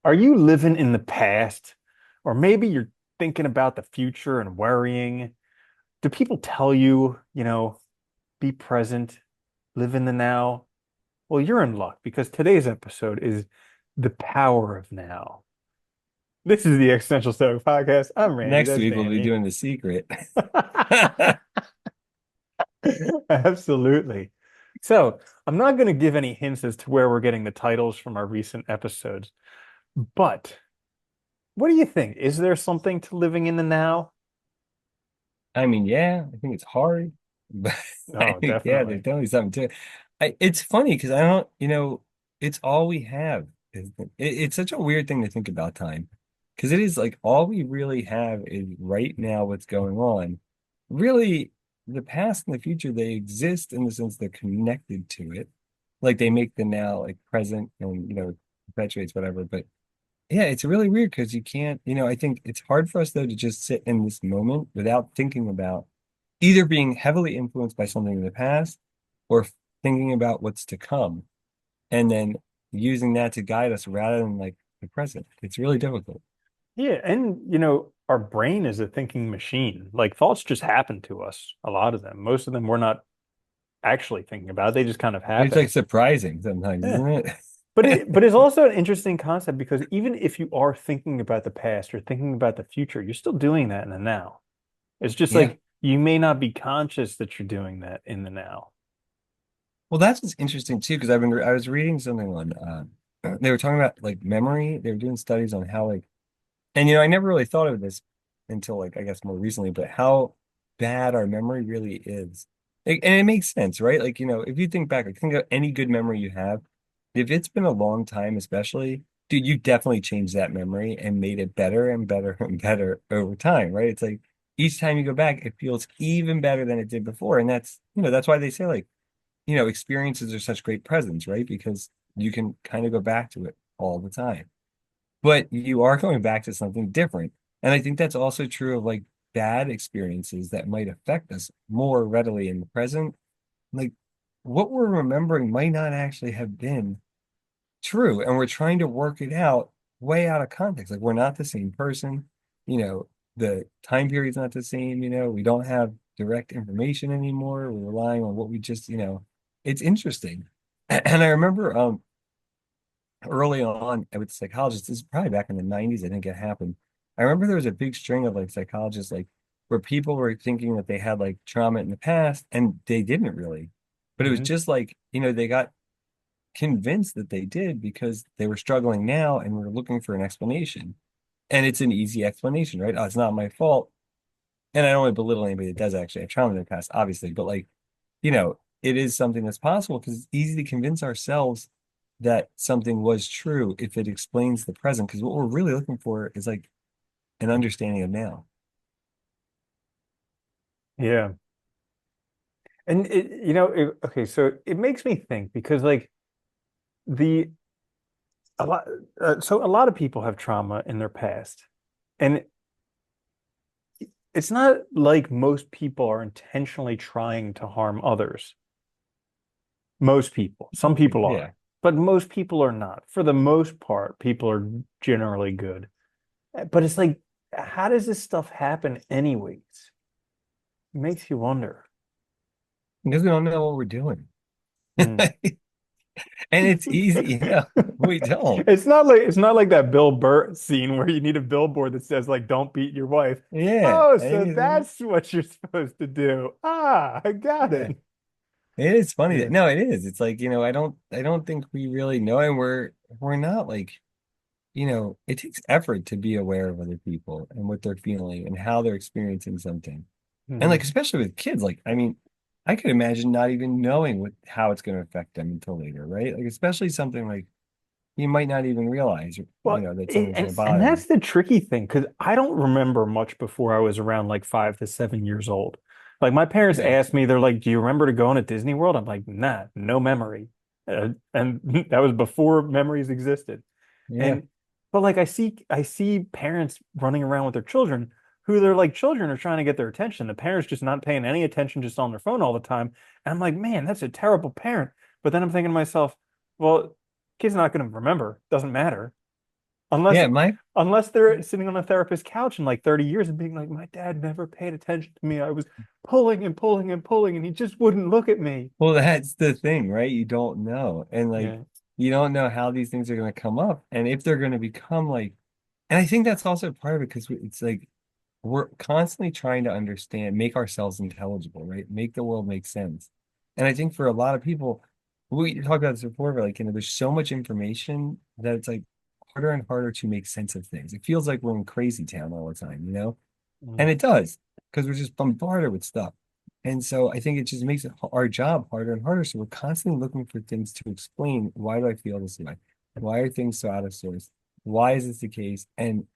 Are you living in the past? Or maybe you're thinking about the future and worrying. Do people tell you, be present, live in the now? Well, you're in luck because today's episode is the power of now. This is the Existential Stoic Podcast. I'm Randy. Next That's week we'll be Danny. doing The Secret. Absolutely. So, I'm not going to give any hints as to where we're getting the titles from our recent episodes, but what do you think? Is there something to living in the now? I mean, yeah, I think it's hard, but I Oh, think, yeah, there's definitely. definitely something to it. It's funny because I don't, it's all we have. It's such a weird thing to think about time because it is like all we really have is right now what's going on. Really, the past and the future, they exist in the sense they're connected to it. Like they make the now like present and, perpetuates whatever. But yeah, it's really weird because you can't, I think it's hard for us though to just sit in this moment without thinking about either being heavily influenced by something in the past or thinking about what's to come and then using that to guide us rather than like the present. It's really difficult. Yeah, and our brain is a thinking machine. Like thoughts just happen to us, a lot of them. Most of them we're not actually thinking about. They just kind of It's like happen. surprising sometimes, Yeah. isn't But it? it's also an interesting concept because even if you are thinking about the past or thinking about the future, you're still doing that in the now. It's just Yeah. like you may not be conscious that you're doing that in the now. Well, that's what's interesting too, because I was reading something on they were talking about like memory. They were doing studies on how like and I never really thought of this until like I guess more recently, but how bad our memory really is. And it makes sense, right? Like, if you think back, like think of any good memory you have, if it's been a long time, especially, dude, you definitely changed that memory and made it better and better and better over time, right? It's like each time you go back, it feels even better than it did before. And that's why they say like, experiences are such great presents, right? Because you can kind of go back to it all the time, but you are going back to something different. And I think that's also true of like bad experiences that might affect us more readily in the present. Like what we're remembering might not actually have been true. And we're trying to work it out way out of context. Like we're not the same person. The time period's not the same. We don't have direct information anymore. We're relying on what we just, it's interesting. And I remember early on with psychologists, this is probably back in the 90s, I think it happened. I remember there was a big string of like psychologists, like where people were thinking that they had like trauma in the past and they didn't really. But it was Hmm. just like, they got convinced that they did because they were struggling now and were looking for an explanation. And it's an easy explanation, right? Oh, it's not my fault. And I don't want to belittle anybody that does actually have trauma in their past, obviously, but like, it is something that's possible because it's easy to convince ourselves that something was true if it explains the present. Because what we're really looking for is like an understanding of now. Yeah. And okay, so it makes me think because like the a lot so a lot of people have trauma in their past. And it's not like most people are intentionally trying to harm others. Most people. Some people Yeah. are, but most people are not. For the most part, people are generally good. But it's like, how does this stuff happen anyways? It makes you wonder. Because we don't know what we're doing. Hmm. And it's easy, we don't. It's not like that Bill Burr scene where you need a billboard that says like don't beat your wife. Yeah. Oh, so Anything. that's what you're supposed to do. Ah, I got Yeah. it. It is funny that Yeah. no, it is. It's like, I don't think we really know, and we're not like, it takes effort to be aware of other people and what they're feeling and how they're experiencing something. And like Hmm. especially with kids, like I mean, I could imagine not even knowing how it's going to affect them until later, right? Like especially something like you might not even realize, Well, that it, something's going and to and bother them. that's the tricky thing because I don't remember much before I was around like 5 to 7 years old. Like my parents Yeah. asked me, they're like, "Do you remember to go on a Disney World?" I'm like, "Nah, no memory," and that was before memories existed. Yeah. And but like I see parents running around with their children who they're like children are trying to get their attention. The parents just not paying any attention, just on their phone all the time. And I'm like, man, that's a terrible parent. But then I'm thinking to myself, well, kid's not going to remember. Doesn't matter. Unless Yeah, my unless they're sitting on a therapist's couch in like 30 years and being like, my dad never paid attention to me. I was pulling and pulling and pulling, and he just wouldn't look at me. well, that's the thing, right? You don't know. And like Yeah. you don't know how these things are going to come up and if they're going to become like, and I think that's also part of it because it's like we're constantly trying to understand, make ourselves intelligible, right? Make the world make sense. And I think for a lot of people, we talked about this before, but like, there's so much information that it's like harder and harder to make sense of things. It feels like we're in crazy town all the time, you know? And Mm. it does, because we're just bombarded with stuff. And so I think it just makes it our job harder and harder. So we're constantly looking for things to explain why do I feel this way? Why are things so out of source? Why is this the case? And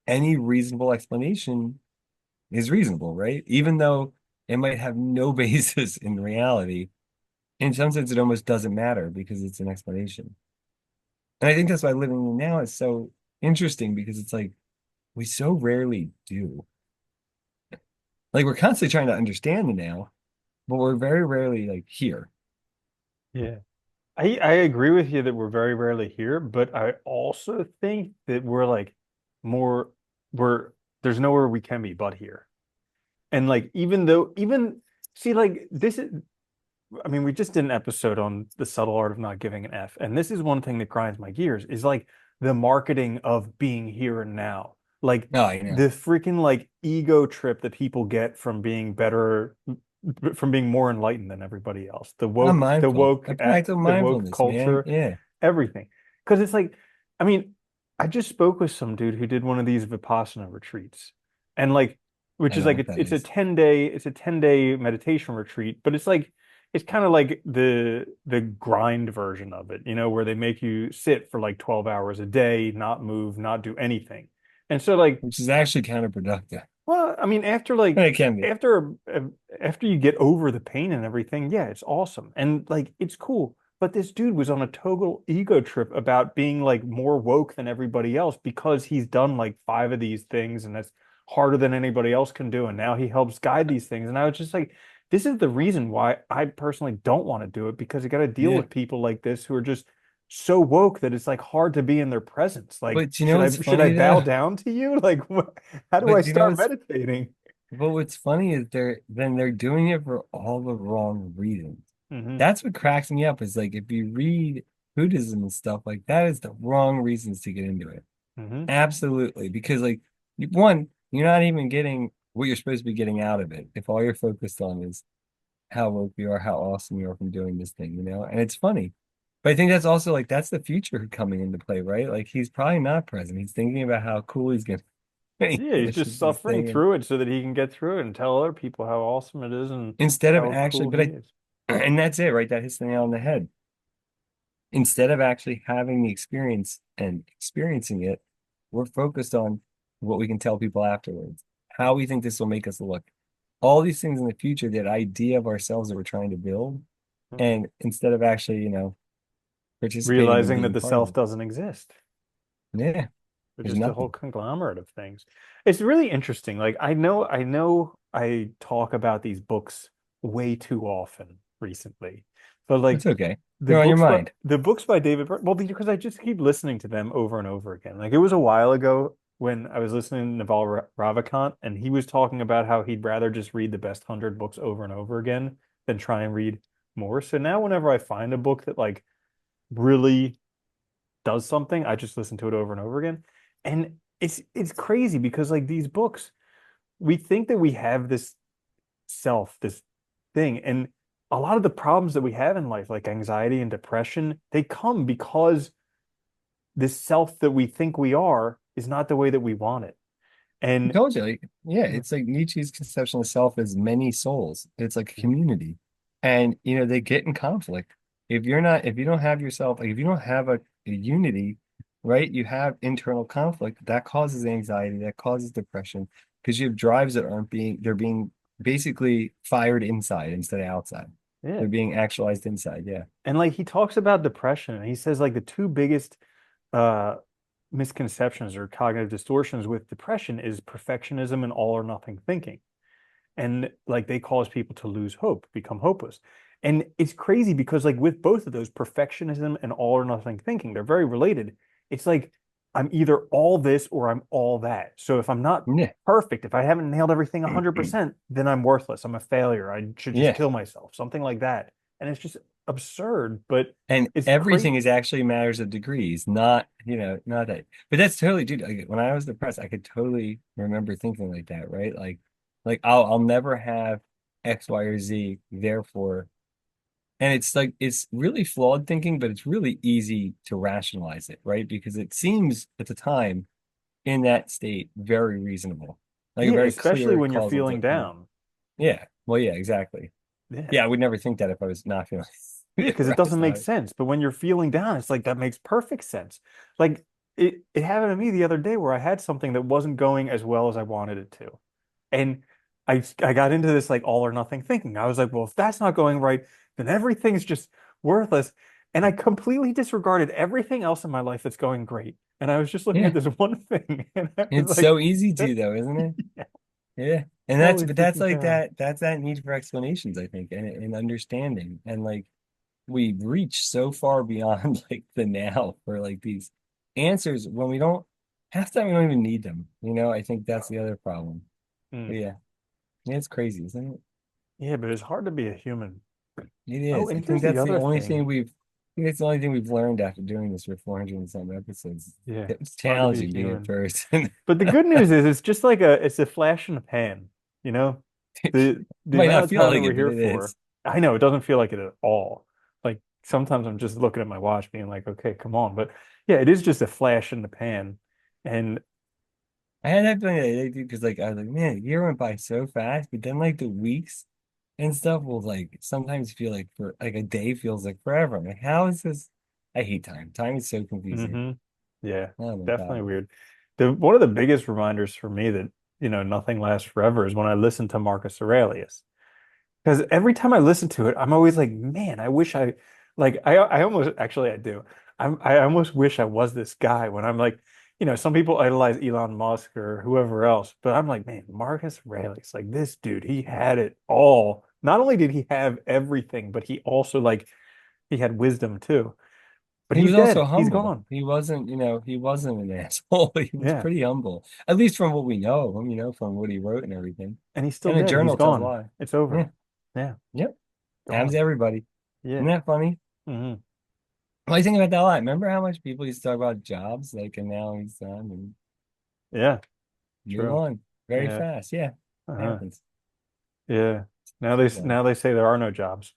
any reasonable explanation is reasonable, right? Even though it might have no basis in reality, in some sense, it almost doesn't matter because it's an explanation. And I think that's why living now is so interesting because it's like we so rarely do. Like we're constantly trying to understand the now, but we're very rarely like here. Yeah. I agree with you that we're very rarely here, but I also think that we're like more we're there's nowhere we can be but here. And like even though even see like this is I mean we just did an episode on the subtle art of not giving an F. And this is one thing that grinds my gears is like the marketing of being here and now. Like Oh, I know. the freaking like ego trip that people get from being better from being more enlightened than everybody else. I'm mindful. A practical The woke mindfulness, man. culture, Yeah, everything. Because it's like, I mean, I just spoke with some dude who did one of these Vipassana retreats. And like, which I is don't know like what that it's a is. 10-day meditation retreat, but it's like it's kind of like the grind version of it, where they make you sit for like 12 hours a day, not move, not do anything. And so like Which is actually counterproductive. well, I mean, But it can be. after you get over the pain and everything, yeah, it's awesome and like it's cool. But this dude was on a total ego trip about being like more woke than everybody else because he's done like five of these things and that's harder than anybody else can do. And now he helps guide these things. And I was just like, this is the reason why I personally don't want to do it because you got to deal Yeah. with people like this who are just so woke that it's like hard to be in their presence. Like, But you know what's should I funny bow though? down to you? Like, what, how do I But you know start what's meditating? but what's funny is they're doing it for all the wrong reasons. Hmm. That's what cracks me up is like if you read Buddhism and stuff like that is the wrong reasons to get into it. Hmm. Absolutely. Because like one, you're not even getting what you're supposed to be getting out of it if all you're focused on is how woke you are, how awesome you are from doing this thing, you know? And it's funny. But I think that's also like that's the future coming into play, right? Like he's probably not present. He's thinking about how cool he's gonna Yeah, he's finish just this suffering thing and through it so that he can get through it and tell other people how awesome it is and instead of how actually, cool but he I is. and that's it, right? That hits the nail on the head. Instead of actually having the experience and experiencing it, we're focused on what we can tell people afterwards, how we think this will make us look, all these things in the future, that idea of ourselves that we're trying to build. Mhm. And instead of actually, participating and Realizing that being the part of self it, doesn't exist. yeah, They're there's just a whole nothing. conglomerate of things. It's really interesting. Like I know I talk about these books way too often recently. But like It's okay. They're on your mind. the books by well, because I just keep listening to them over and over again. Like it was a while ago when I was listening to Naval Ravikant and he was talking about how he'd rather just read the best 100 books over and over again than try and read more. So now whenever I find a book that like really does something, I just listen to it over and over again. And it's crazy because like these books, we think that we have this self, this thing, and a lot of the problems that we have in life, like anxiety and depression, they come because this self that we think we are is not the way that we want it. I And told you, like, yeah, yeah, it's like Nietzsche's conception of self as many souls. It's like a mhm, community. And they get in conflict. If you don't have yourself, like if you don't have a unity, right, you have internal conflict that causes anxiety, that causes depression, because you have drives that they're being basically fired inside instead of outside. yeah. They're being actualized inside. Yeah. And like he talks about depression and he says like the two biggest uh misconceptions or cognitive distortions with depression is perfectionism and all or nothing thinking. And like they cause people to lose hope, become hopeless. And it's crazy because like with both of those, perfectionism and all or nothing thinking, they're very related. It's like I'm either all this or I'm all that. So if I'm not Yeah. perfect, if I haven't nailed everything 100%, then I'm worthless. I'm a failure. I should just Yeah. kill myself, something like that. And it's just absurd, but And it's everything crazy. is actually matters of degrees, not, not that. But that's totally, dude, like, when I was depressed, I could totally remember thinking like that, right? Like I'll never have X, Y, or Z, therefore. And it's like it's really flawed thinking, but it's really easy to rationalize it, right? Because it seems at the time in that state very reasonable, like a Yeah, very especially clear when you're causal, feeling down. yeah. Well, yeah, exactly. Yeah. Yeah, I would never think that if I was not feeling, Yeah, because if it I was doesn't make not. sense. But when you're feeling down, it's like that makes perfect sense. Like it happened to me the other day where I had something that wasn't going as well as I wanted it to. And I got into this like all or nothing thinking. I was like, well, if that's not going right, then everything's just worthless. And I completely disregarded everything else in my life that's going great. And I was just looking at Yeah, this one thing, and I was it's like, so easy to though, isn't it? yeah, Yeah. And holy but that's freaking like cow. that's that need for explanations, I think, and understanding. And like we reach so far beyond like the now for like these answers when we don't half the time we don't even need them. I think that's the other problem. But Mm. yeah. Yeah, it's crazy, isn't it? Yeah, but it's hard to be a human. It Oh, is. I and think here's the that's the other only thing thing. we've learned after doing this for 400 and some episodes. Yeah, It's it's hard to be a challenging being a human. person. But the good news is it's just like it's a flash in the pan, you know? The Might amount not of feel time that like we're it, but here it for, is. I know it doesn't feel like it at all. Like sometimes I'm just looking at my watch being like, okay, come on. But yeah, it is just a flash in the pan. And I had that feeling the other day, because like I was like, man, the year went by so fast, but then like the weeks and stuff will like sometimes feel like for like a day feels like forever. I'm like, how is this? I hate time. Time is so confusing. hmm yeah, Oh my definitely God. weird. The one of the biggest reminders for me that, nothing lasts forever is when I listen to Marcus Aurelius. Because every time I listen to it, I'm always like, man, I wish I almost actually I do. I almost wish I was this guy when I'm like, some people idolize Elon Musk or whoever else, but I'm like, man, Marcus Aurelius, like this dude, he had it all. Not only did he have everything, but he also like he had wisdom too. But He he's was also dead. He's humble. gone. He wasn't an asshole. He was Yeah. pretty humble, at least from what we know of him, from what he wrote and everything. And he's still And the dead. He's journal tells a gone. lie. It's Yeah. over. Yeah, Yep. Happens to gone. everybody. Yeah. Isn't that funny? hmm Well, I think about that a lot. Remember how much people used to talk about jobs, like, and now he's done and Yeah, move true. on very Yeah. fast. Yeah. Uh-huh. Happens. Yeah. Now So they funny. now they say there are no jobs.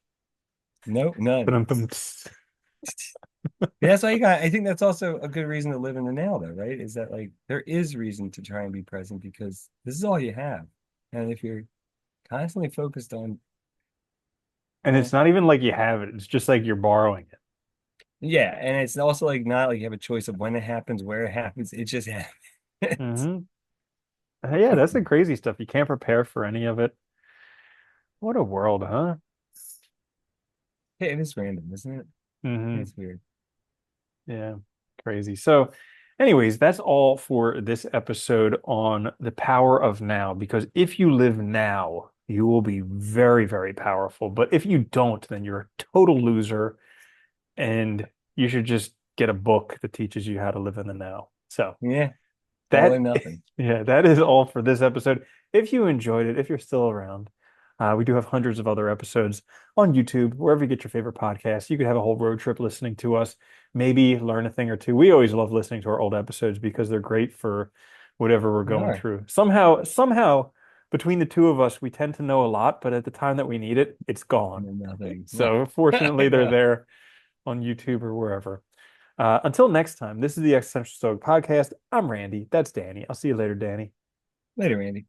No, none. Ba-dum-bum. Yeah, that's why I think that's also a good reason to live in the now, though, right? Is that like there is reason to try and be present because this is all you have. And if you're constantly focused on, And it's not even like you have it. It's just like you're borrowing it. yeah, and it's also like not like you have a choice of when it happens, where it happens. It just happens. Hmm Yeah, that's the crazy stuff. You can't prepare for any of it. What a world, huh? Hey, it is random, isn't it? Hmm It's weird. Yeah, crazy. So, anyways, that's all for this episode on the power of now. Because if you live now, you will be very, very powerful. But if you don't, then you're a total loser, and you should just get a book that teaches you how to live in the now. So. Yeah, all or That, nothing. yeah, that is all for this episode. If you enjoyed it, if you're still around, we do have hundreds of other episodes on YouTube, wherever you get your favorite podcasts. You could have a whole road trip listening to us, maybe learn a thing or two. We always love listening to our old episodes because they're great for whatever we're They going are. through. Somehow, between the two of us, we tend to know a lot, but at the time that we need it, it's gone. And nothing. Right. So I fortunately, they're know. there on YouTube or wherever. Until next time, this is the Existential Stoic Podcast. I'm Randy. That's Danny. I'll see you later, Danny. Later, Andy.